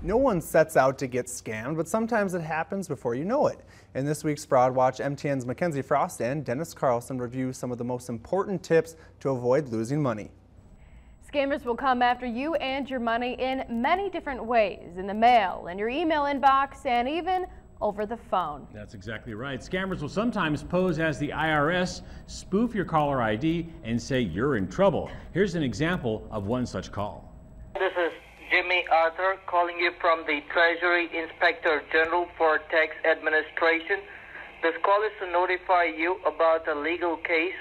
No one sets out to get scammed, but sometimes it happens before you know it. In this week's Fraud Watch, MTN's Mackenzie Frost and Dennis Carlson review some of the most important tips to avoid losing money. Scammers will come after you and your money in many different ways, in the mail, in your email inbox, and even over the phone. That's exactly right. Scammers will sometimes pose as the IRS, spoof your caller ID, and say you're in trouble. Here's an example of one such call. This is Jimmy Arthur calling you from the Treasury Inspector General for Tax Administration. This call is to notify you about a legal case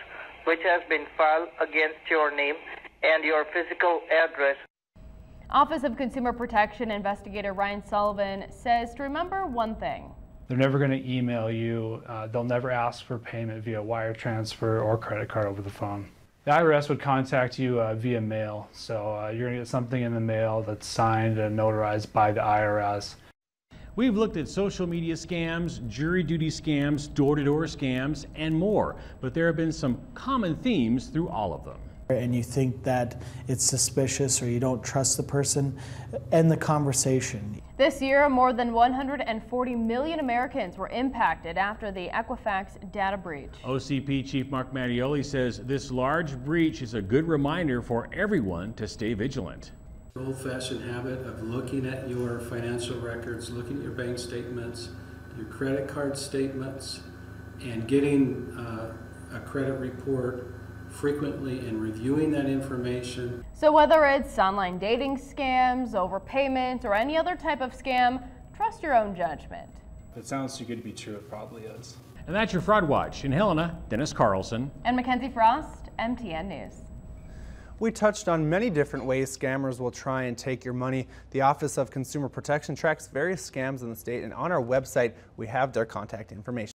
which has been filed against your name and your physical address. Office of Consumer Protection investigator Ryan Sullivan says to remember one thing. They're never going to email you. They'll never ask for payment via wire transfer or credit card over the phone. The IRS would contact you via mail, so you're going to get something in the mail that's signed and notarized by the IRS. We've looked at social media scams, jury duty scams, door-to-door scams, and more, but there have been some common themes through all of them. And you think that it's suspicious or you don't trust the person, end the conversation. This year, more than 140 million Americans were impacted after the Equifax data breach. OCP Chief Mark Mattioli says this large breach is a good reminder for everyone to stay vigilant. The old-fashioned habit of looking at your financial records, looking at your bank statements, your credit card statements, and getting a credit report frequently and reviewing that information. So whether it's online dating scams, overpayments, or any other type of scam, trust your own judgment. If it sounds too good to be true, it probably is. And that's your Fraud Watch. In Helena, Dennis Carlson. And Mackenzie Frost, MTN News. We touched on many different ways scammers will try and take your money. The Office of Consumer Protection tracks various scams in the state, and on our website we have their contact information.